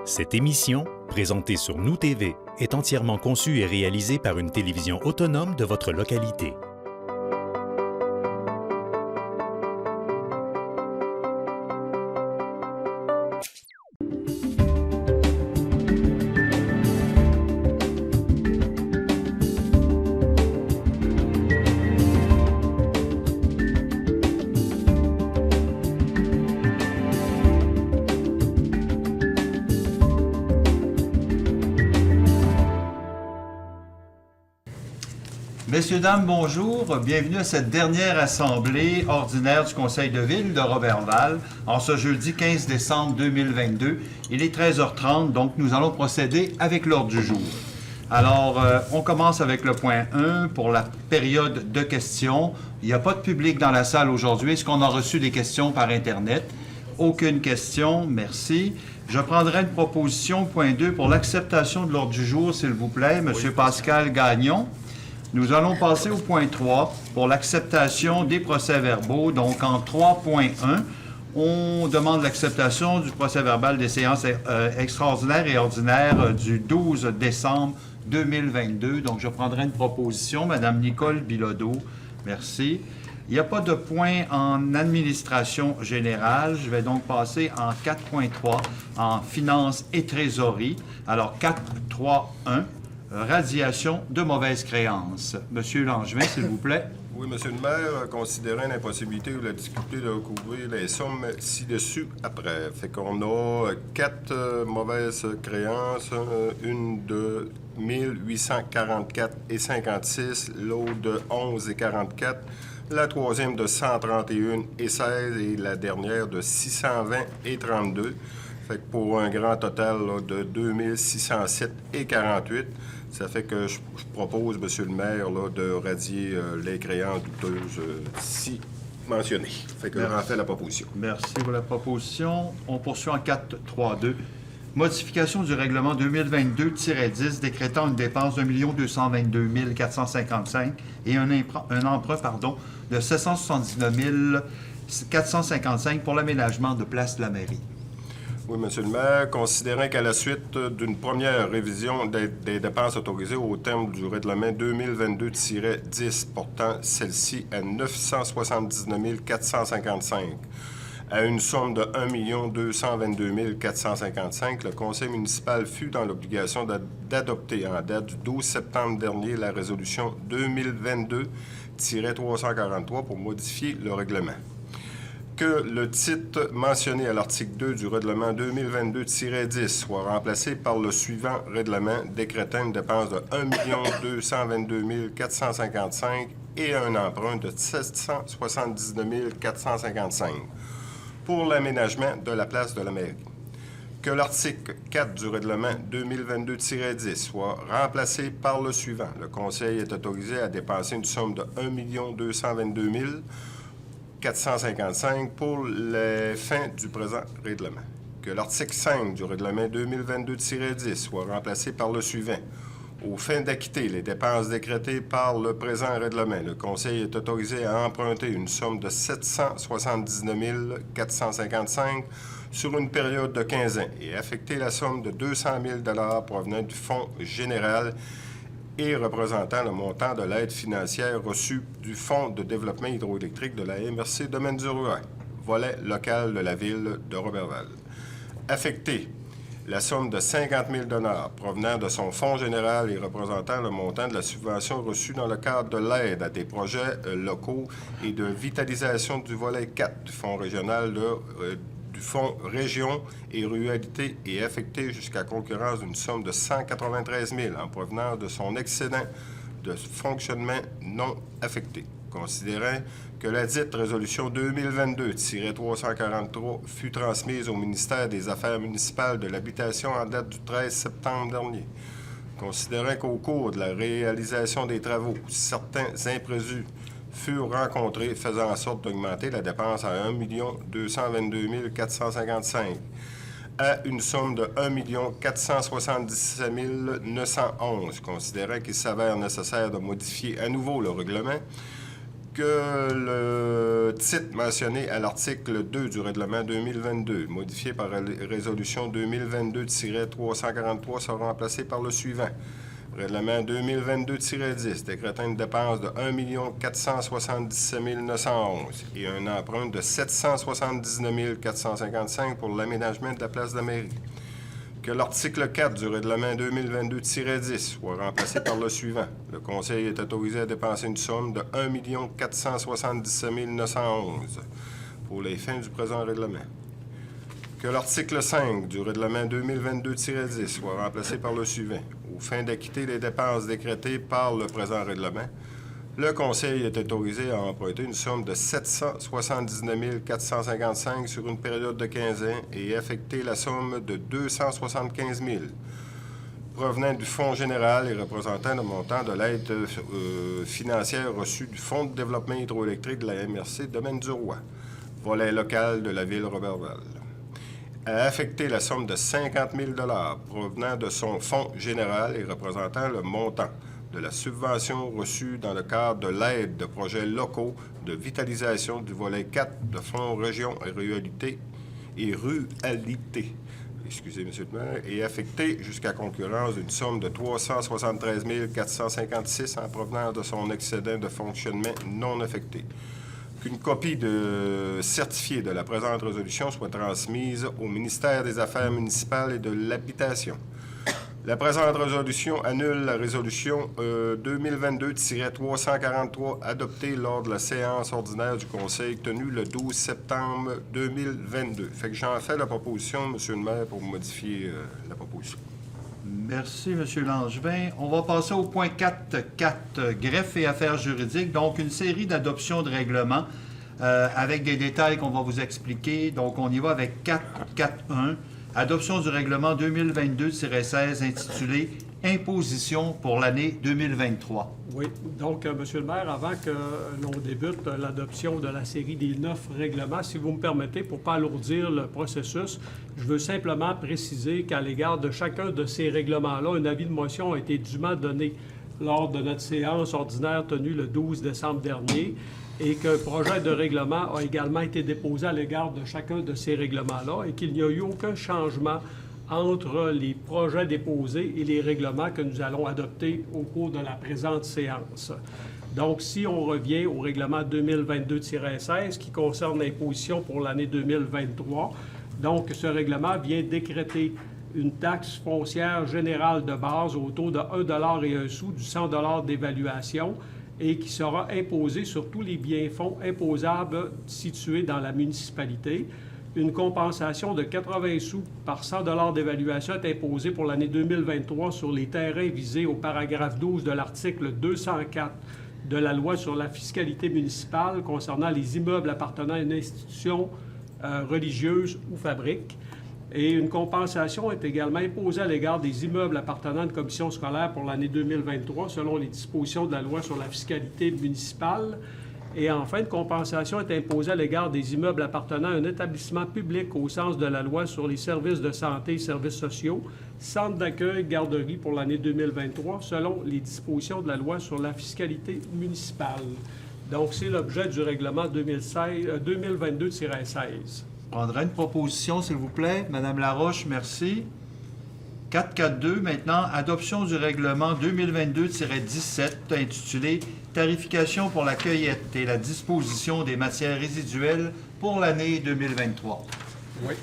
Cette émission, présentée sur Nous TV, est entièrement conçue et réalisée par une télévision autonome de votre localité. Messieurs, dames, bonjour. Bienvenue à cette dernière assemblée ordinaire du Conseil de ville de Roberval en ce jeudi 15 décembre 2022. Il est 13h30, donc nous allons procéder avec l'ordre du jour. Alors, on commence avec le point 1 pour la période de questions. Il n'y a pas de public dans la salle aujourd'hui. Est-ce qu'on a reçu des questions par Internet? Aucune question, merci. Je prendrai une proposition, point 2, pour l'acceptation de l'ordre du jour, s'il vous plaît. Monsieur Pascal Gagnon. Nous allons passer au point 3 pour l'acceptation des procès-verbaux. Donc, en 3.1, on demande l'acceptation du procès-verbal des séances extraordinaires et ordinaires du 12 décembre 2022. Donc, je prendrai une proposition. Madame Nicole Bilodeau, merci. Il n'y a pas de point en administration générale. Je vais donc passer en 4.3 en finances et trésorerie. Alors, 4.3.1. Radiation de mauvaises créances. Monsieur Langevin, s'il vous plaît. Oui, Monsieur le maire, considérant l'impossibilité ou la difficulté de recouvrir les sommes ci-dessus après. Fait qu'on a 4 mauvaises créances, une de 1844,56, l'autre de 11,44, la troisième de 131,16 et la dernière de 620,32. Fait que pour un grand total là, de 2607,48. Ça fait que je propose, Monsieur le maire, là, de radier les créances douteuses si mentionnées. Fait que j'en fais la proposition. Merci pour la proposition. On poursuit en 4.3.2. Modification du règlement 2022-10 décrétant une dépense de 1 222 455 et un emprunt de 779 455 pour l'aménagement de place de la mairie. Oui, Monsieur le maire, considérant qu'à la suite d'une première révision des dépenses autorisées au terme du règlement 2022-10 portant celle-ci à 979 455 à une somme de 1 222 455, le conseil municipal fut dans l'obligation d'adopter en date du 12 septembre dernier la résolution 2022-343 pour modifier le règlement. Que le titre mentionné à l'article 2 du règlement 2022-10 soit remplacé par le suivant règlement décrétant une dépense de 1 222 455 et un emprunt de 779 455 pour l'aménagement de la place de la mairie. Que l'article 4 du règlement 2022-10 soit remplacé par le suivant. Le conseil est autorisé à dépenser une somme de 1 222 455 pour les fins du présent règlement. Que l'article 5 du règlement 2022-10 soit remplacé par le suivant. Aux fins d'acquitter les dépenses décrétées par le présent règlement, le conseil est autorisé à emprunter une somme de 779 455 sur une période de 15 ans et affecter la somme de 200 000 $ provenant du Fonds général et représentant le montant de l'aide financière reçue du Fonds de développement hydroélectrique de la MRC Domaine du Rouen, volet local de la ville de Roberval. Affecter la somme de 50 000 $ provenant de son fonds général et représentant le montant de la subvention reçue dans le cadre de l'aide à des projets locaux et de vitalisation du volet 4 du Fonds régional du Fonds Région et Ruralité et affecté jusqu'à concurrence d'une somme de 193 000 en provenance de son excédent de fonctionnement non affecté. Considérant que la dite résolution 2022-343 fut transmise au ministère des Affaires municipales de l'Habitation en date du 13 septembre dernier. Considérant qu'au cours de la réalisation des travaux, certains imprévus furent rencontrés, faisant en sorte d'augmenter la dépense à 1 222 455 à une somme de 1 477 911, considérant qu'il s'avère nécessaire de modifier à nouveau le règlement que le titre mentionné à l'article 2 du règlement 2022, modifié par la résolution 2022-343, sera remplacé par le suivant. Règlement 2022-10, décrétant une dépense de 1 477 911 et un emprunt de 779 455 pour l'aménagement de la place de la mairie. Que l'article 4 du règlement 2022-10 soit remplacé par le suivant. Le Conseil est autorisé à dépenser une somme de 1 477 911 pour les fins du présent règlement. Que l'article 5 du règlement 2022-10 soit remplacé par le suivant. Aux fins d'acquitter les dépenses décrétées par le présent règlement, le Conseil est autorisé à emprunter une somme de 779 455 sur une période de 15 ans et affecter la somme de 275 000 provenant du Fonds général et représentant le montant de l'aide financière reçue du Fonds de développement hydroélectrique de la MRC Domaine du Roi, volet local de la ville Roberval. À affecter la somme de 50 000 provenant de son fonds général et représentant le montant de la subvention reçue dans le cadre de l'aide de projets locaux de vitalisation du volet 4 de Fonds Région et Réalité. Excusez, M. le maire, et affecté jusqu'à concurrence d'une somme de 373 456 en provenance de son excédent de fonctionnement non affecté. Qu'une copie de certifié de la présente résolution soit transmise au ministère des Affaires municipales et de l'Habitation. La présente résolution annule la résolution 2022-343 adoptée lors de la séance ordinaire du Conseil tenue le 12 septembre 2022. Fait que j'en fais la proposition, M. le maire, pour modifier la proposition. Merci, M. Langevin. On va passer au point 4.4, greffe et affaires juridiques. Donc, une série d'adoptions de règlements avec des détails qu'on va vous expliquer. Donc, on y va avec 4.4.1. Adoption du règlement 2022-16 intitulé « Imposition pour l'année 2023 ». Oui. Donc, Monsieur le maire, avant que l'on débute l'adoption de la série des 9 règlements, si vous me permettez, pour ne pas alourdir le processus, je veux simplement préciser qu'à l'égard de chacun de ces règlements-là, un avis de motion a été dûment donné lors de notre séance ordinaire tenue le 12 décembre dernier, et qu'un projet de règlement a également été déposé à l'égard de chacun de ces règlements-là et qu'il n'y a eu aucun changement entre les projets déposés et les règlements que nous allons adopter au cours de la présente séance. Donc, si on revient au règlement 2022-16 qui concerne l'imposition pour l'année 2023, donc ce règlement vient décréter une taxe foncière générale de base au taux de 1 et 1 sou du 100 d'évaluation et qui sera imposé sur tous les biens-fonds imposables situés dans la municipalité. Une compensation de 80 sous par 100 d'évaluation est imposée pour l'année 2023 sur les terrains visés au paragraphe 12 de l'article 204 de la loi sur la fiscalité municipale concernant les immeubles appartenant à une institution religieuse ou fabrique. Et une compensation est également imposée à l'égard des immeubles appartenant à une commission scolaire pour l'année 2023 selon les dispositions de la loi sur la fiscalité municipale. Et enfin, une compensation est imposée à l'égard des immeubles appartenant à un établissement public au sens de la loi sur les services de santé et services sociaux, centre d'accueil, garderie pour l'année 2023 selon les dispositions de la loi sur la fiscalité municipale. Donc, c'est l'objet du règlement 2022-16. Je prendrai une proposition, s'il vous plaît. Madame Laroche, merci. 4.4.2, maintenant, adoption du règlement 2022-17 intitulé « Tarification pour la cueillette et la disposition des matières résiduelles pour l'année 2023 ». Oui.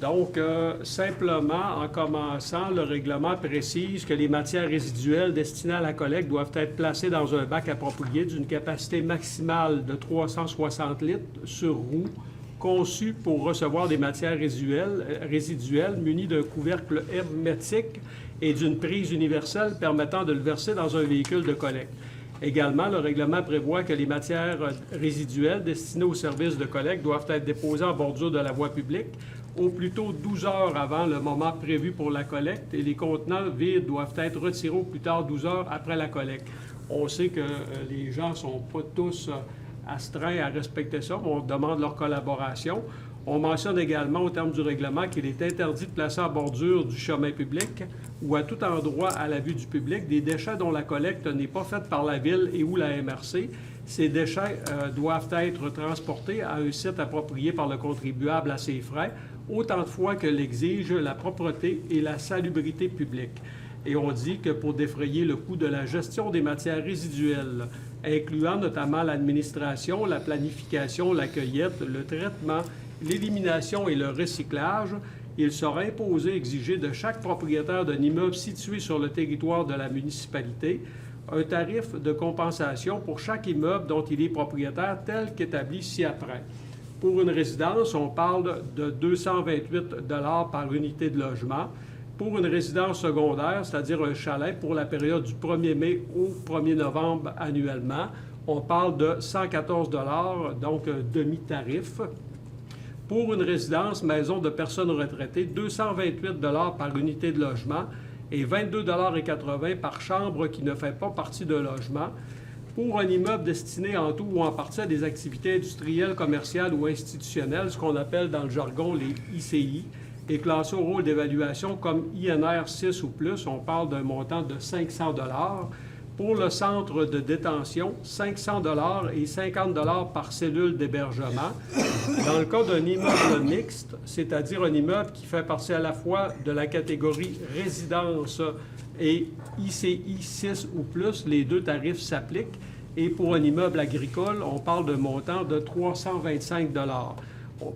Donc, simplement, en commençant, le règlement précise que les matières résiduelles destinées à la collecte doivent être placées dans un bac approprié d'une capacité maximale de 360 litres sur roue, conçu pour recevoir des matières résiduelles munies d'un couvercle hermétique et d'une prise universelle permettant de le verser dans un véhicule de collecte. Également, le règlement prévoit que les matières résiduelles destinées aux services de collecte doivent être déposées en bordure de la voie publique au plus tôt 12 heures avant le moment prévu pour la collecte et les contenants vides doivent être retirés au plus tard 12 heures après la collecte. On sait que les gens ne sont pas tous astreints à respecter ça, mais on demande leur collaboration. On mentionne également au terme du règlement qu'il est interdit de placer en bordure du chemin public ou à tout endroit à la vue du public des déchets dont la collecte n'est pas faite par la Ville et ou la MRC Ces déchets doivent être transportés à un site approprié par le contribuable à ses frais, autant de fois que l'exige la propreté et la salubrité publique. Et on dit que pour défrayer le coût de la gestion des matières résiduelles, incluant notamment l'administration, la planification, la cueillette, le traitement, l'élimination et le recyclage, il sera imposé exiger de chaque propriétaire d'un immeuble situé sur le territoire de la municipalité un tarif de compensation pour chaque immeuble dont il est propriétaire tel qu'établi ci-après. Pour une résidence, on parle de 228 $ par unité de logement. Pour une résidence secondaire, c'est-à-dire un chalet, pour la période du 1er mai au 1er novembre annuellement, on parle de 114 $, donc un demi-tarif. Pour une résidence, maison de personnes retraitées, 228 $ par unité de logement et 22,80 $ par chambre qui ne fait pas partie d'un logement. Pour un immeuble destiné en tout ou en partie à des activités industrielles, commerciales ou institutionnelles, ce qu'on appelle dans le jargon les ICI, et classé au rôle d'évaluation comme INR 6 ou plus, on parle d'un montant de 500 $. Pour le centre de détention, 500 $ et 50 $ par cellule d'hébergement. Dans le cas d'un immeuble mixte, c'est-à-dire un immeuble qui fait partie à la fois de la catégorie résidence et ICI 6 ou plus, les deux tarifs s'appliquent. Et pour un immeuble agricole, on parle d'un montant de 325 $.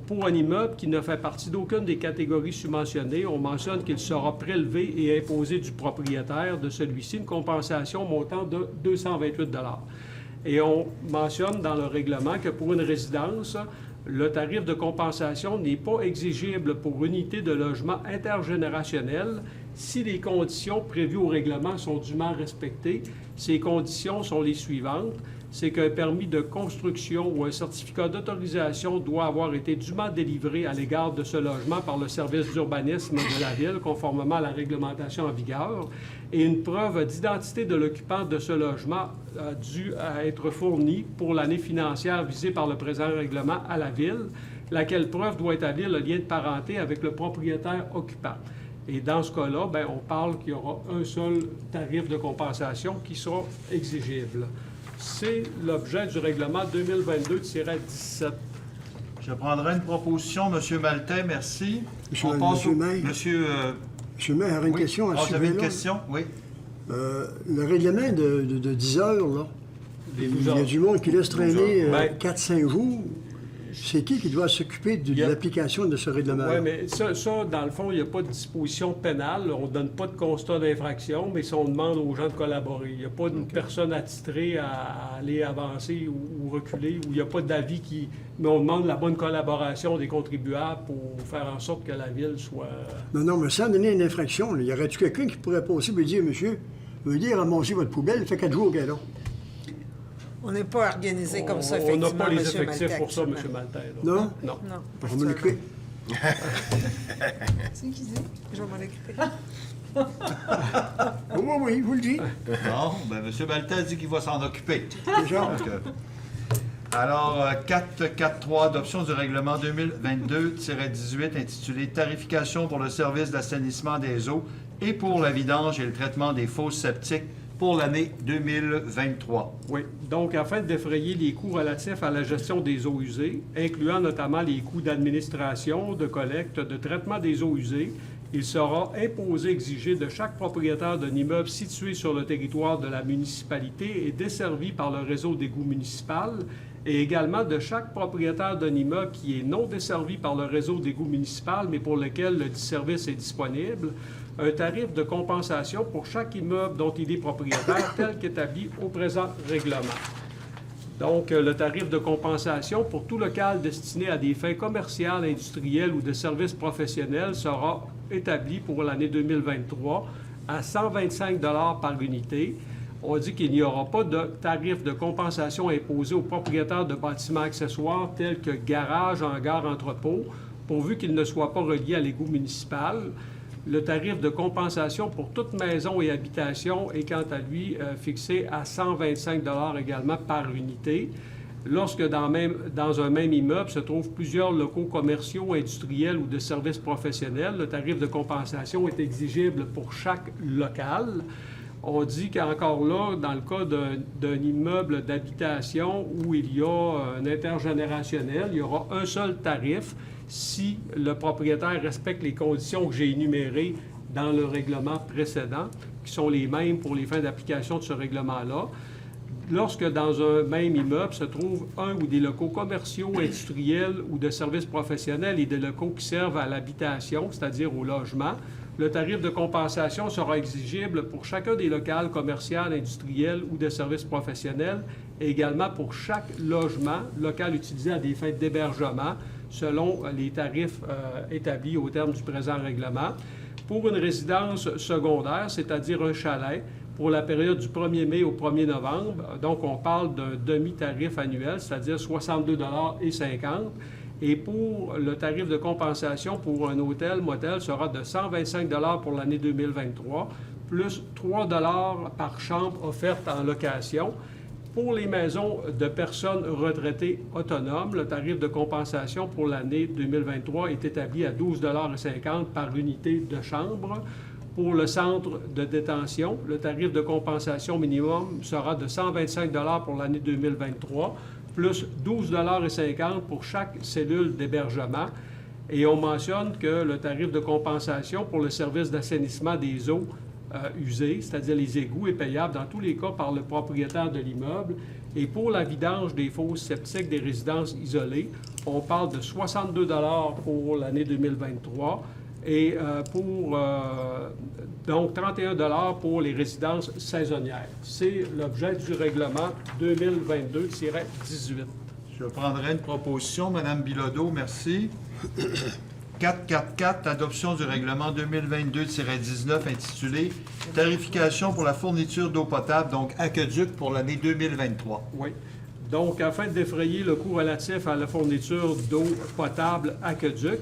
Pour un immeuble qui ne fait partie d'aucune des catégories subventionnées, on mentionne qu'il sera prélevé et imposé du propriétaire de celui-ci une compensation montant de 228 $. Et on mentionne dans le règlement que pour une résidence, le tarif de compensation n'est pas exigible pour unité de logement intergénérationnel si les conditions prévues au règlement sont dûment respectées. Ces conditions sont les suivantes. C'est qu'un permis de construction ou un certificat d'autorisation doit avoir été dûment délivré à l'égard de ce logement par le service d'urbanisme de la Ville, conformément à la réglementation en vigueur, et une preuve d'identité de l'occupant de ce logement a dû être fournie pour l'année financière visée par le présent règlement à la Ville, laquelle preuve doit établir le lien de parenté avec le propriétaire occupant. Et dans ce cas-là, bien, on parle qu'il y aura un seul tarif de compensation qui sera exigible. C'est l'objet du règlement 2022-17. Je prendrai une proposition, M. Maltais, merci. Monsieur Maire. Monsieur Maire, une question à vous avez une là. question? Oui. Le règlement de 10 heures, là, il y a du monde qui laisse traîner 4-5 jours. C'est qui doit s'occuper de l'application de ce règlement? Oui, mais ça, dans le fond, il n'y a pas de disposition pénale. On ne donne pas de constat d'infraction, mais on demande aux gens de collaborer. Il n'y a pas une personne attitrée à aller avancer ou reculer, ou il n'y a pas d'avis qui... Mais on demande la bonne collaboration des contribuables pour faire en sorte que la Ville soit... Non, mais sans donner une infraction, là, y aurait-tu quelqu'un qui pourrait passer et dire, monsieur, veuillez ramasser votre poubelle, ça fait 4 jours qu'elle est là. On n'est pas organisé comme ça, effectivement, on n'a pas les M. effectifs Maltais, pour ça, M. actuellement. Maltais. Non? Non. Non. On va m'en occuper. C'est qui dit? Je vais m'en occuper. Oui, vous le dites. Bon, bien, M. Maltais a dit qu'il va s'en occuper. Déjà. Donc, alors, 4.4.3, adoption du règlement 2022-18 intitulé « Tarification pour le service d'assainissement des eaux et pour la vidange et le traitement des fosses septiques pour l'année 2023. » Oui. Donc, afin de défrayer les coûts relatifs à la gestion des eaux usées, incluant notamment les coûts d'administration, de collecte, de traitement des eaux usées, il sera imposé exiger de chaque propriétaire d'un immeuble situé sur le territoire de la municipalité et desservi par le réseau d'égouts municipal, et également de chaque propriétaire d'un immeuble qui est non desservi par le réseau d'égouts municipal, mais pour lequel le service est disponible, un tarif de compensation pour chaque immeuble dont il est propriétaire, tel qu'établi au présent règlement. Donc, le tarif de compensation pour tout local destiné à des fins commerciales, industrielles ou de services professionnels sera établi pour l'année 2023 à 125 $ par unité. On dit qu'il n'y aura pas de tarif de compensation imposé aux propriétaires de bâtiments accessoires tels que garages, hangars, entrepôts, pourvu qu'ils ne soient pas reliés à l'égout municipal. Le tarif de compensation pour toute maison et habitation est quant à lui fixé à 125 $ également par unité. Lorsque dans un même immeuble se trouvent plusieurs locaux commerciaux, industriels ou de services professionnels, le tarif de compensation est exigible pour chaque local. On dit qu'encore là, dans le cas d'un immeuble d'habitation où il y a un intergénérationnel, il y aura un seul tarif si le propriétaire respecte les conditions que j'ai énumérées dans le règlement précédent, qui sont les mêmes pour les fins d'application de ce règlement-là. Lorsque dans un même immeuble se trouve un ou des locaux commerciaux, industriels ou de services professionnels et des locaux qui servent à l'habitation, c'est-à-dire au logement, le tarif de compensation sera exigible pour chacun des locaux commerciaux, industriels ou de services professionnels et également pour chaque logement local utilisé à des fins d'hébergement selon les tarifs établis au terme du présent règlement. Pour une résidence secondaire, c'est-à-dire un chalet, pour la période du 1er mai au 1er novembre, donc on parle d'un demi-tarif annuel, c'est-à-dire 62,50 $. Et pour le tarif de compensation pour un hôtel, motel, sera de 125 $ pour l'année 2023, plus 3 $ par chambre offerte en location. Pour les maisons de personnes retraitées autonomes, le tarif de compensation pour l'année 2023 est établi à 12,50 $ par unité de chambre. Pour le centre de détention, le tarif de compensation minimum sera de 125 $ pour l'année 2023, plus 12,50 $ pour chaque cellule d'hébergement. Et on mentionne que le tarif de compensation pour le service d'assainissement des eaux usées, c'est-à-dire les égouts, est payable dans tous les cas par le propriétaire de l'immeuble. Et pour la vidange des fosses septiques des résidences isolées, on parle de 62 $ pour l'année 2023 et donc 31 $ pour les résidences saisonnières. C'est l'objet du règlement 2022-18. Je prendrai une proposition. Mme Bilodeau, merci. 444, adoption du règlement 2022-19 intitulé « Tarification pour la fourniture d'eau potable », donc aqueduc pour l'année 2023. Oui. Donc, afin de défrayer le coût relatif à la fourniture d'eau potable aqueduc,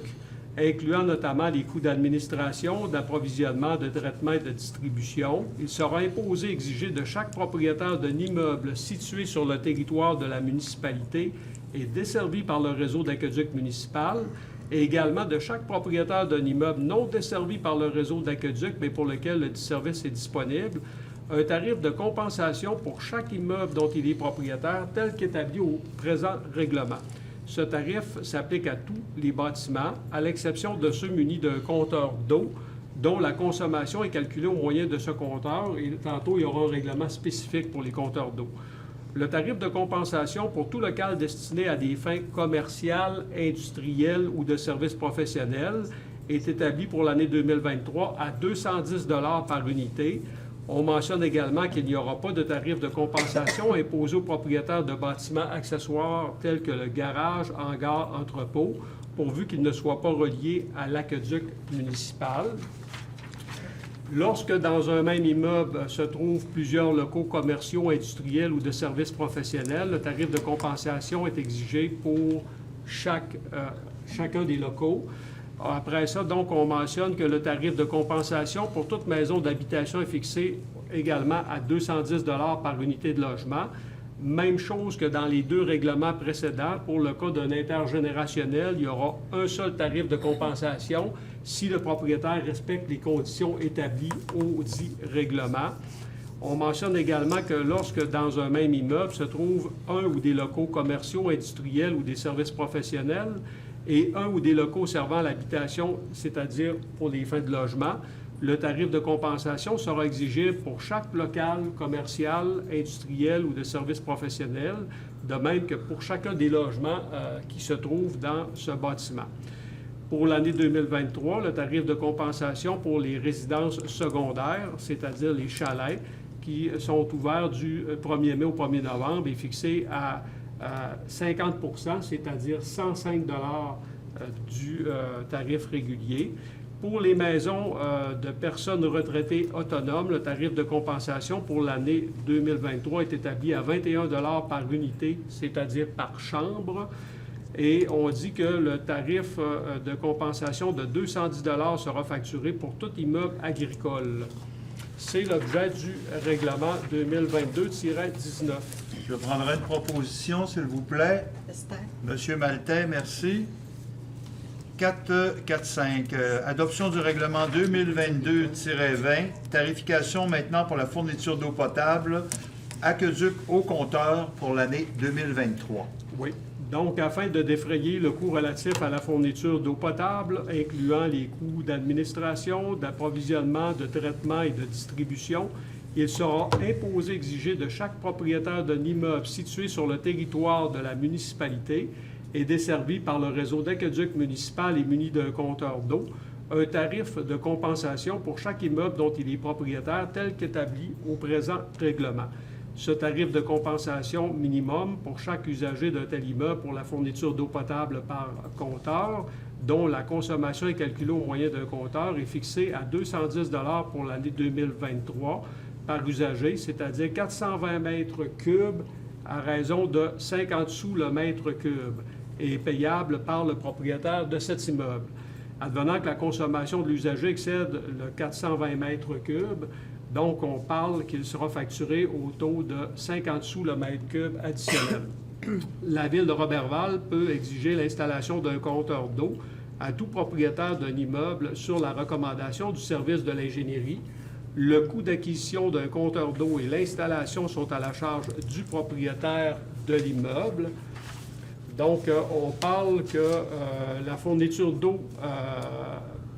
incluant notamment les coûts d'administration, d'approvisionnement, de traitement et de distribution, il sera imposé exigé de chaque propriétaire d'un immeuble situé sur le territoire de la municipalité et desservi par le réseau d'aqueduc municipal, et également de chaque propriétaire d'un immeuble non desservi par le réseau d'aqueduc, mais pour lequel le service est disponible, un tarif de compensation pour chaque immeuble dont il est propriétaire, tel qu'établi au présent règlement. Ce tarif s'applique à tous les bâtiments, à l'exception de ceux munis d'un compteur d'eau, dont la consommation est calculée au moyen de ce compteur, et tantôt, il y aura un règlement spécifique pour les compteurs d'eau. Le tarif de compensation pour tout local destiné à des fins commerciales, industrielles ou de services professionnels est établi pour l'année 2023 à 210 $ par unité. On mentionne également qu'il n'y aura pas de tarif de compensation imposé aux propriétaires de bâtiments accessoires tels que le garage, hangar, entrepôt, pourvu qu'ils ne soient pas reliés à l'aqueduc municipal. Lorsque dans un même immeuble se trouvent plusieurs locaux commerciaux, industriels ou de services professionnels, le tarif de compensation est exigé pour chacun des locaux. Après ça, donc, on mentionne que le tarif de compensation pour toute maison d'habitation est fixé également à 210 $ par unité de logement. Même chose que dans les deux règlements précédents. Pour le cas d'un intergénérationnel, il y aura un seul tarif de compensation si le propriétaire respecte les conditions établies au dit règlement. On mentionne également que lorsque dans un même immeuble se trouve un ou des locaux commerciaux, industriels ou des services professionnels et un ou des locaux servant à l'habitation, c'est-à-dire pour les fins de logement, le tarif de compensation sera exigible pour chaque local commercial, industriel ou de services professionnels, de même que pour chacun des logements qui se trouvent dans ce bâtiment. Pour l'année 2023, le tarif de compensation pour les résidences secondaires, c'est-à-dire les chalets, qui sont ouverts du 1er mai au 1er novembre, est fixé à 50 %, c'est-à-dire 105 $ du tarif régulier. Pour les maisons de personnes retraitées autonomes, le tarif de compensation pour l'année 2023 est établi à 21 $ par unité, c'est-à-dire par chambre. Et on dit que le tarif de compensation de 210 $ sera facturé pour tout immeuble agricole. C'est l'objet du règlement 2022-19. Je prendrai une proposition, s'il vous plaît. Monsieur Maltais, merci. 4.4.5, adoption du règlement 2022-20, tarification maintenant pour la fourniture d'eau potable, aqueduc au compteur pour l'année 2023. Oui. Donc, afin de défrayer le coût relatif à la fourniture d'eau potable, incluant les coûts d'administration, d'approvisionnement, de traitement et de distribution, il sera imposé exiger de chaque propriétaire d'un immeuble situé sur le territoire de la municipalité et desservi par le réseau d'aqueduc municipal et muni d'un compteur d'eau, un tarif de compensation pour chaque immeuble dont il est propriétaire tel qu'établi au présent règlement. Ce tarif de compensation minimum pour chaque usager d'un tel immeuble pour la fourniture d'eau potable par compteur, dont la consommation est calculée au moyen d'un compteur, est fixé à 210 $ pour l'année 2023 par usager, c'est-à-dire 420 mètres cubes à raison de 50 sous le mètre cube, et payable par le propriétaire de cet immeuble. Advenant que la consommation de l'usager excède le 420 mètres cubes, donc on parle qu'il sera facturé au taux de 50 sous le mètre cube additionnel. La Ville de Roberval peut exiger l'installation d'un compteur d'eau à tout propriétaire d'un immeuble sur la recommandation du service de l'ingénierie. Le coût d'acquisition d'un compteur d'eau et l'installation sont à la charge du propriétaire de l'immeuble. Donc, on parle que la fourniture d'eau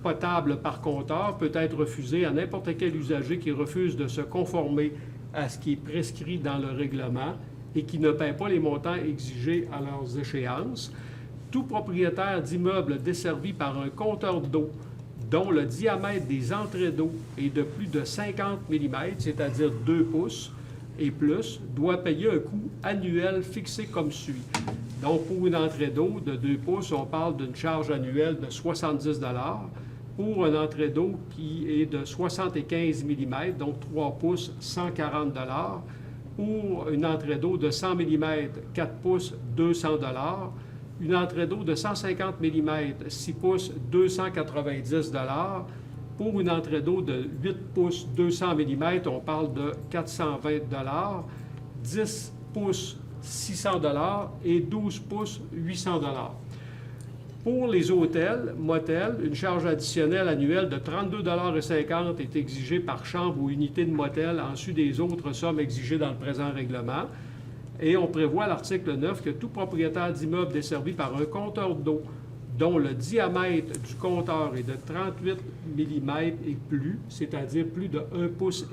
potable par compteur peut être refusée à n'importe quel usager qui refuse de se conformer à ce qui est prescrit dans le règlement et qui ne paie pas les montants exigés à leurs échéances. Tout propriétaire d'immeuble desservi par un compteur d'eau dont le diamètre des entrées d'eau est de plus de 50 mm, c'est-à-dire 2 pouces et plus, doit payer un coût annuel fixé comme suit. Donc, pour une entrée d'eau de 2 pouces, on parle d'une charge annuelle de 70 $. Pour une entrée d'eau qui est de 75 mm, donc 3 pouces, 140 $. Pour une entrée d'eau de 100 mm, 4 pouces, 200 $. Une entrée d'eau de 150 mm, 6 pouces, 290 $. Pour une entrée d'eau de 8 pouces, 200 mm, on parle de 420 $. 10 pouces, 600 $ et 12 pouces, 800 $. Pour les hôtels, motels, une charge additionnelle annuelle de 32,50 $ est exigée par chambre ou unité de motel en sus des autres sommes exigées dans le présent règlement. Et on prévoit à l'article 9 que tout propriétaire d'immeuble desservi par un compteur d'eau dont le diamètre du compteur est de 38 mm et plus, c'est-à-dire plus de 1,5 pouce,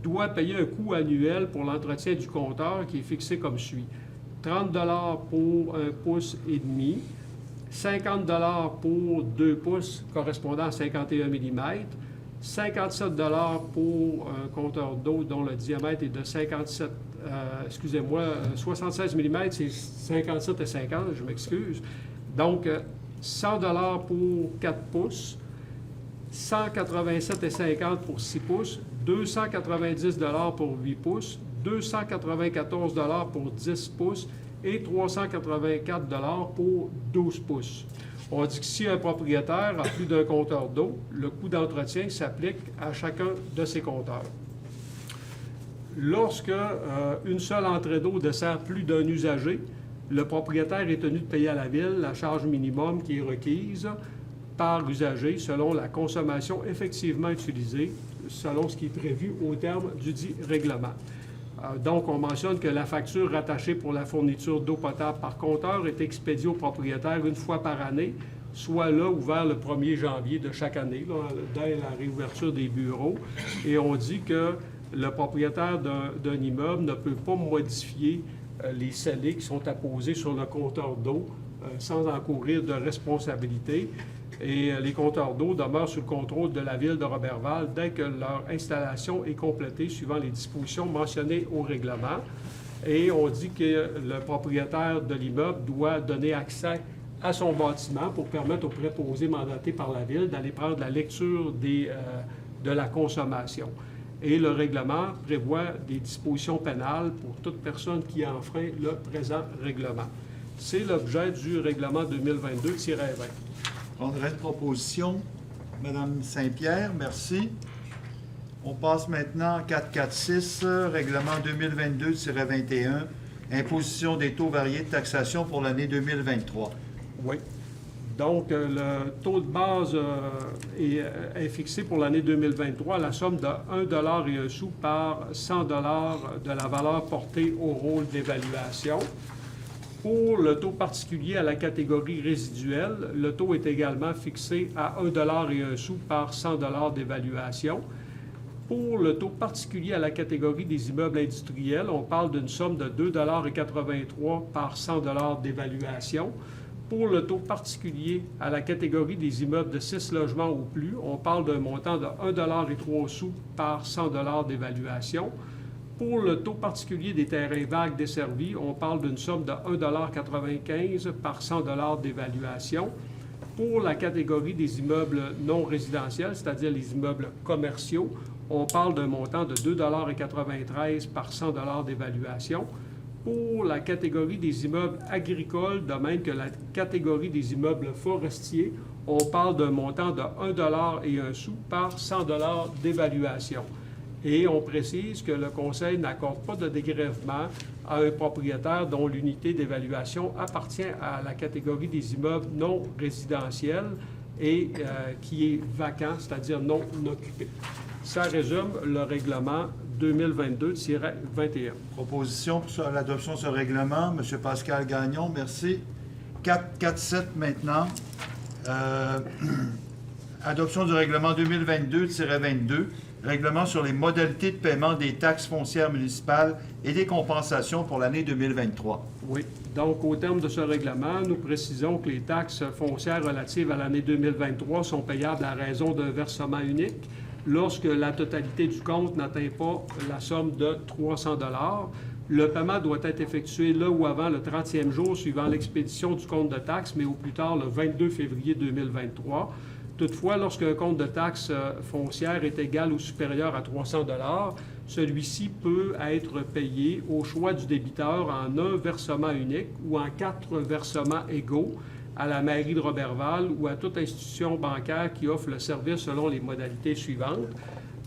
doit payer un coût annuel pour l'entretien du compteur qui est fixé comme suit. 30 $ pour 1,5 pouces, 50 $ pour 2 pouces correspondant à 51 mm, 57 $ pour un compteur d'eau dont le diamètre est de 76 mm, c'est 57 et 50, je m'excuse. Donc, 100 $ pour 4 pouces, 187,50 $ pour 6 pouces, 290 $ pour 8 pouces, 294 $ pour 10 pouces et 384 $ pour 12 pouces. On dit que si un propriétaire a plus d'un compteur d'eau, le coût d'entretien s'applique à chacun de ces compteurs. Lorsque une seule entrée d'eau dessert plus d'un usager, le propriétaire est tenu de payer à la Ville la charge minimum qui est requise par usager selon la consommation effectivement utilisée, selon ce qui est prévu au terme du dit règlement. Donc, on mentionne que la facture rattachée pour la fourniture d'eau potable par compteur est expédiée au propriétaire une fois par année, soit là ou vers le 1er janvier de chaque année, là, dès la réouverture des bureaux. Et on dit que le propriétaire d'un immeuble ne peut pas modifier les scellés qui sont apposés sur le compteur d'eau sans encourir de responsabilité. Et les compteurs d'eau demeurent sous le contrôle de la Ville de Roberval dès que leur installation est complétée suivant les dispositions mentionnées au règlement. Et on dit que le propriétaire de l'immeuble doit donner accès à son bâtiment pour permettre aux préposés mandatés par la Ville d'aller prendre la lecture de la consommation. Et le règlement prévoit des dispositions pénales pour toute personne qui enfreint le présent règlement. C'est l'objet du règlement 2022-20. Prendrait de proposition. Madame Saint-Pierre, merci. On passe maintenant à 446, règlement 2022-21, imposition des taux variés de taxation pour l'année 2023. Oui. Donc, le taux de base est fixé pour l'année 2023 à la somme de 1 $ et 1 sou par 100 $ de la valeur portée au rôle d'évaluation. Pour le taux particulier à la catégorie résiduelle, le taux est également fixé à 1 $ et 1 sou par 100 $ d'évaluation. Pour le taux particulier à la catégorie des immeubles industriels, on parle d'une somme de 2,83 $ par 100 $ d'évaluation. Pour le taux particulier à la catégorie des immeubles de 6 logements ou plus, on parle d'un montant de 1,03 $ par 100 $ d'évaluation. Pour le taux particulier des terrains vagues desservis, on parle d'une somme de 1,95 $ par 100 $ d'évaluation. Pour la catégorie des immeubles non résidentiels, c'est-à-dire les immeubles commerciaux, on parle d'un montant de 2,93 $ par 100 $ d'évaluation. Pour la catégorie des immeubles agricoles, de même que la catégorie des immeubles forestiers, on parle d'un montant de 1 $ et 1 sou par 100 $ d'évaluation. Et on précise que le Conseil n'accorde pas de dégrèvement à un propriétaire dont l'unité d'évaluation appartient à la catégorie des immeubles non résidentiels et qui est vacant, c'est-à-dire non occupé. Ça résume le règlement 2022-21. Proposition pour l'adoption de ce règlement. M. Pascal Gagnon, merci. 4.7 maintenant. Adoption du règlement 2022-22. Règlement sur les modalités de paiement des taxes foncières municipales et des compensations pour l'année 2023. Oui. Donc, au terme de ce règlement, nous précisons que les taxes foncières relatives à l'année 2023 sont payables à raison d'un versement unique lorsque la totalité du compte n'atteint pas la somme de 300 $. Le paiement doit être effectué là ou avant le 30e jour suivant l'expédition du compte de taxes, mais au plus tard le 22 février 2023. Toutefois, lorsqu'un compte de taxes foncières est égal ou supérieur à 300 $, celui-ci peut être payé au choix du débiteur en un versement unique ou en 4 versements égaux à la mairie de Roberval ou à toute institution bancaire qui offre le service selon les modalités suivantes.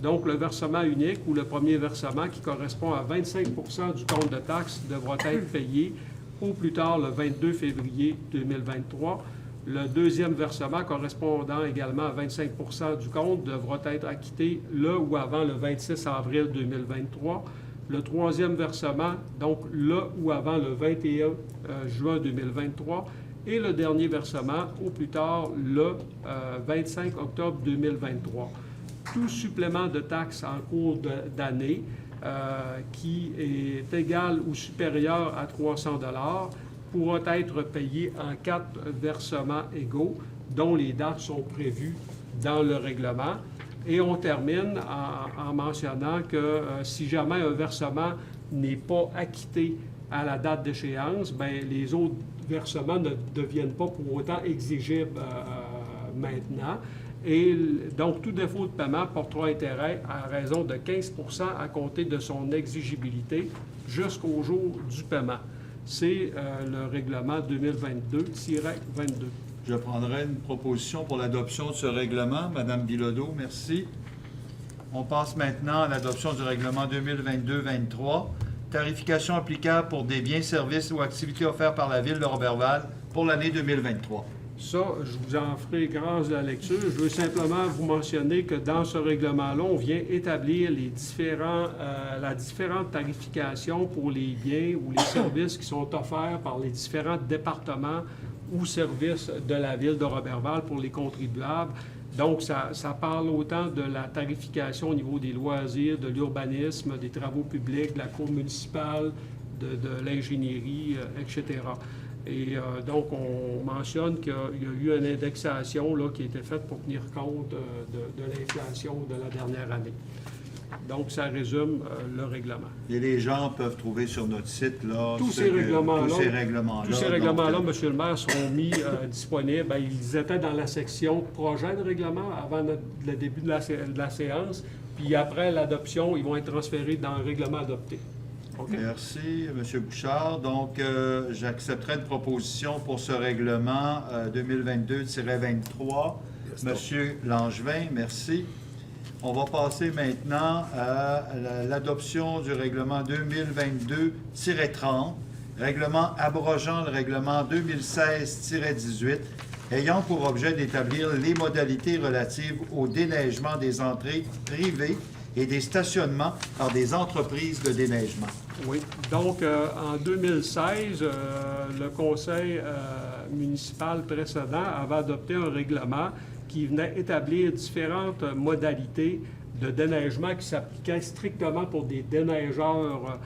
Donc, le versement unique ou le premier versement qui correspond à 25 % du compte de taxes devra être payé au plus tard le 22 février 2023. Le deuxième versement, correspondant également à 25 % du compte, devra être acquitté le ou avant le 26 avril 2023. Le troisième versement, donc le ou avant le 21 juin 2023. Et le dernier versement, au plus tard, le 25 octobre 2023. Tout supplément de taxes en cours d'année qui est égal ou supérieur à 300 $ pourra être payé en 4 versements égaux, dont les dates sont prévues dans le règlement. Et on termine en mentionnant que si jamais un versement n'est pas acquitté à la date d'échéance, bien, les autres versements ne deviennent pas pour autant exigibles maintenant. Et donc, tout défaut de paiement portera intérêt à raison de 15 % à compter de son exigibilité jusqu'au jour du paiement. C'est le règlement 2022-22. Je prendrai une proposition pour l'adoption de ce règlement. Madame Bilodeau, merci. On passe maintenant à l'adoption du règlement 2022-23. Tarification applicable pour des biens, services ou activités offerts par la Ville de Roberval pour l'année 2023. Ça, je vous en ferai grâce de la lecture. Je veux simplement vous mentionner que dans ce règlement-là, on vient établir la différente tarification pour les biens ou les services qui sont offerts par les différents départements ou services de la Ville de Roberval pour les contribuables. Donc, ça parle autant de la tarification au niveau des loisirs, de l'urbanisme, des travaux publics, de la cour municipale, de l'ingénierie, etc. Et donc, on mentionne qu'il y a eu une indexation là, qui a été faite pour tenir compte de l'inflation de la dernière année. Donc, ça résume le règlement. Et les gens peuvent trouver sur notre site là, tous ces règlements-là. Tous ces règlements-là, Monsieur le maire, seront mis disponibles. Bien, ils étaient dans la section projet de règlement avant le début de la séance. Puis après l'adoption, ils vont être transférés dans le règlement adopté. Okay. Merci, M. Bouchard. Donc, j'accepterai une proposition pour ce règlement 2022-23. M. Langevin, merci. On va passer maintenant à l'adoption du règlement 2022-30, règlement abrogeant le règlement 2016-18, ayant pour objet d'établir les modalités relatives au déneigement des entrées privées et des stationnements par des entreprises de déneigement. Oui. Donc, en 2016, le conseil municipal précédent avait adopté un règlement qui venait établir différentes modalités de déneigement qui s'appliquaient strictement pour des déneigeurs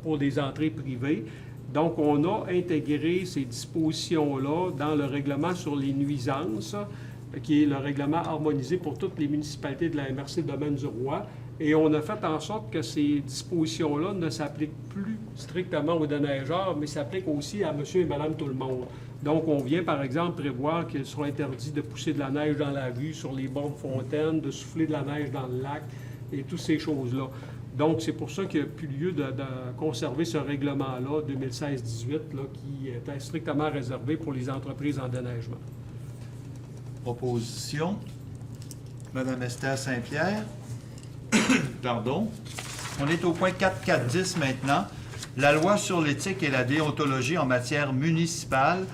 pour des entrées privées. Donc, on a intégré ces dispositions-là dans le règlement sur les nuisances, qui est le règlement harmonisé pour toutes les municipalités de la MRC Domaine du Roi. Et on a fait en sorte que ces dispositions-là ne s'appliquent plus strictement aux déneigeurs, mais s'appliquent aussi à monsieur et madame tout le monde. Donc, on vient, par exemple, prévoir qu'il sera interdit de pousser de la neige dans la rue, sur les bords de fontaines, de souffler de la neige dans le lac et toutes ces choses-là. Donc, c'est pour ça qu'il n'y a plus lieu de conserver ce règlement-là, 2016-18, là, qui était strictement réservé pour les entreprises en déneigement. Proposition. Madame Esther Saint-Pierre. Pardon. On est au point 4.4.10 maintenant. La loi sur l'éthique et la déontologie en matière municipale.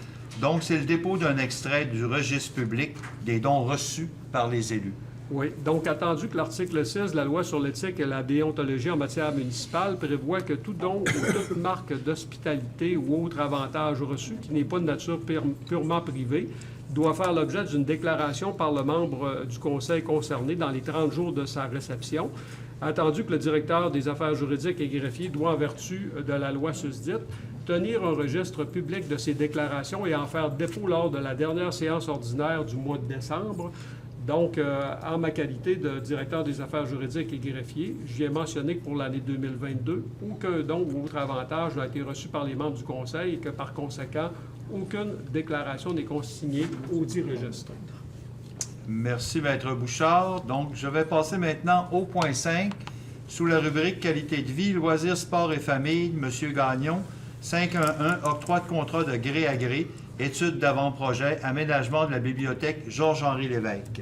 Donc, c'est le dépôt d'un extrait du registre public des dons reçus par les élus. Oui. Donc, attendu que l'article 6 de la loi sur l'éthique et la déontologie en matière municipale prévoit que tout don ou toute marque d'hospitalité ou autre avantage reçu qui n'est pas de nature purement privée doit faire l'objet d'une déclaration par le membre du conseil concerné dans les 30 jours de sa réception, attendu que le directeur des affaires juridiques et greffier doit, en vertu de la loi susdite, tenir un registre public de ces déclarations et en faire dépôt lors de la dernière séance ordinaire du mois de décembre. Donc, en ma qualité de directeur des affaires juridiques et greffier, j'y ai mentionné que pour l'année 2022, aucun don ou autre avantage n'a été reçu par les membres du conseil et que, par conséquent, aucune déclaration n'est consignée au dit registre. Merci, Maître Bouchard. Donc, je vais passer maintenant au point 5, sous la rubrique Qualité de vie, loisirs, sport et famille, M. Gagnon, 511, octroi de contrat de gré à gré, étude d'avant-projet, aménagement de la bibliothèque Georges-Henri Lévesque.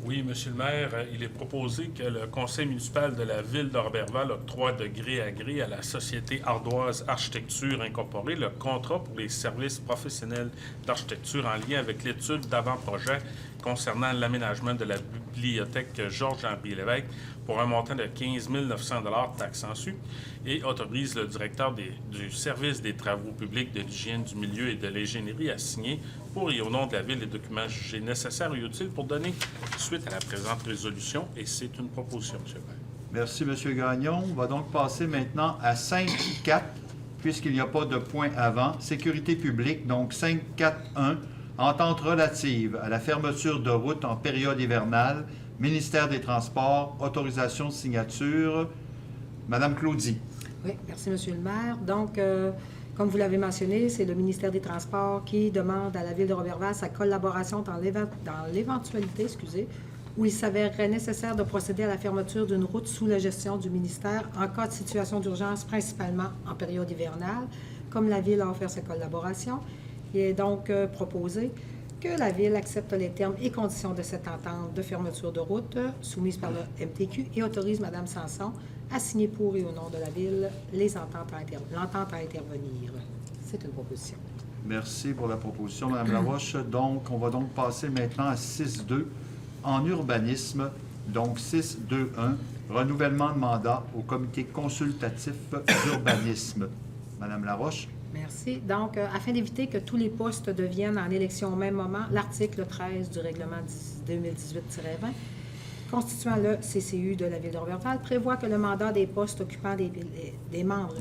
Oui, Monsieur le maire, il est proposé que le conseil municipal de la ville de Roberval octroie de gré à gré à la société Ardoise Architecture Incorporée le contrat pour les services professionnels d'architecture en lien avec l'étude d'avant-projet concernant l'aménagement de la bibliothèque Georges-Henri Lévesque pour un montant de 15 900 $ taxes en su et autorise le directeur du service des travaux publics, de l'hygiène du milieu et de l'ingénierie à signer pour et au nom de la ville les documents jugés nécessaires et utiles pour donner suite à la présente résolution, et c'est une proposition, M. le maire. Merci, M. Gagnon. On va donc passer maintenant à 5.4, puisqu'il n'y a pas de point avant. Sécurité publique, donc 5.4.1, entente relative à la fermeture de route en période hivernale, ministère des Transports, autorisation de signature. Madame Claudie. Oui, merci, M. le maire. Donc, comme vous l'avez mentionné, c'est le ministère des Transports qui demande à la Ville de Roberval sa collaboration dans l'éventualité, où il s'avérerait nécessaire de procéder à la fermeture d'une route sous la gestion du ministère en cas de situation d'urgence, principalement en période hivernale. Comme la Ville a offert sa collaboration, il est donc proposé que la Ville accepte les termes et conditions de cette entente de fermeture de route soumise par le MTQ et autorise Mme Sanson à signer pour et au nom de la Ville l'entente à intervenir. C'est une proposition. Merci pour la proposition, Mme Laroche. Donc, on va donc passer maintenant à 6.2 en urbanisme. Donc, 6.2.1, renouvellement de mandat au comité consultatif d'urbanisme. Mme Laroche. Merci. Donc, afin d'éviter que tous les postes deviennent en élection au même moment, l'article 13 du règlement 2018-20 constituant le CCU de la Ville de Roberval prévoit que le mandat des postes occupant des membres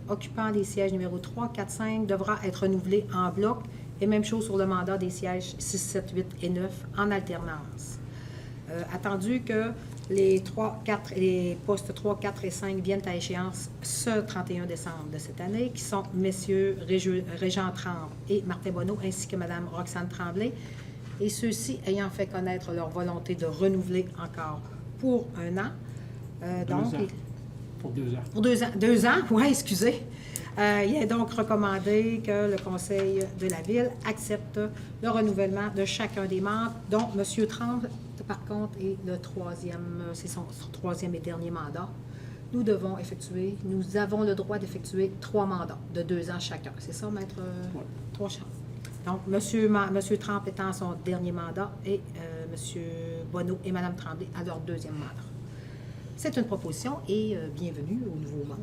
occupant les sièges numéro 3, 4, 5 devra être renouvelé en bloc, et même chose sur le mandat des sièges 6, 7, 8 et 9 en alternance. Attendu que les postes 3, 4 et 5 viennent à échéance ce 31 décembre de cette année, qui sont messieurs Régent Tremble et Martin Bonneau, ainsi que Mme Roxane Tremblay, et ceux-ci ayant fait connaître leur volonté de renouveler encore pour un an. Pour 2 ans. Pour 2 ans. 2 ans, oui, excusez. Il est donc recommandé que le Conseil de la Ville accepte le renouvellement de chacun des membres, dont M. Tremble, par contre, est le troisième, c'est son troisième et dernier mandat. Nous avons le droit d'effectuer 3 mandats de 2 ans chacun. C'est ça, Maître? Oui. 3 champs. Donc, M. Trempe étant à son dernier mandat et M. Bonneau et Mme Tremblay à leur deuxième mandat. C'est une proposition et bienvenue aux nouveaux membres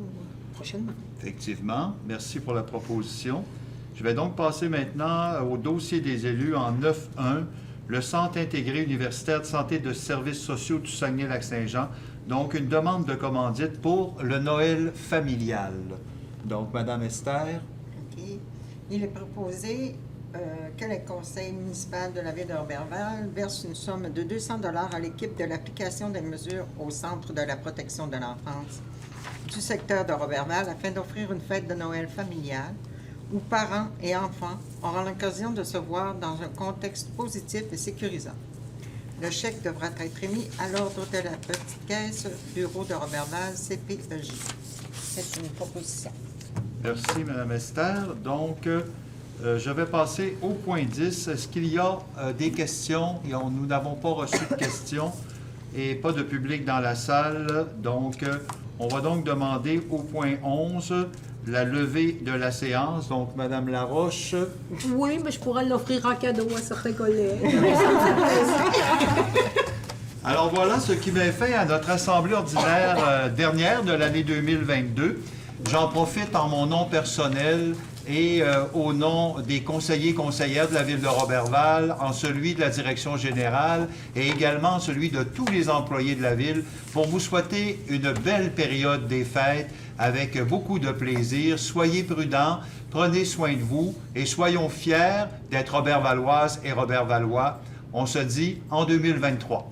prochainement. Effectivement. Merci pour la proposition. Je vais donc passer maintenant au dossier des élus en 9.1, le Centre intégré universitaire de santé et de services sociaux du Saguenay-Lac-Saint-Jean. Donc, une demande de commandite pour le Noël familial. Donc, Mme Esther. OK. Il est proposé que le conseil municipal de la ville de Roberval verse une somme de 200 $ à l'équipe de l'application des mesures au Centre de la protection de l'enfance du secteur de Roberval afin d'offrir une fête de Noël familiale où parents et enfants auront l'occasion de se voir dans un contexte positif et sécurisant. Le chèque devra être remis à l'ordre de la petite caisse bureau de Roberval CPEJ. C'est une proposition. Merci, Mme Esther. Donc, je vais passer au point 10. Est-ce qu'il y a des questions? Nous n'avons pas reçu de questions et pas de public dans la salle. Donc, on va donc demander au point 11 la levée de la séance. Donc, Mme Laroche. Oui, mais je pourrais l'offrir en cadeau à certains collègues. Alors voilà ce qui met fin à notre assemblée ordinaire dernière de l'année 2022. J'en profite en mon nom personnel et au nom des conseillers et conseillères de la ville de Roberval, en celui de la direction générale et également en celui de tous les employés de la ville, pour vous souhaiter une belle période des fêtes avec beaucoup de plaisir. Soyez prudents, prenez soin de vous et soyons fiers d'être Robervaloises et Robervalois. On se dit en 2023.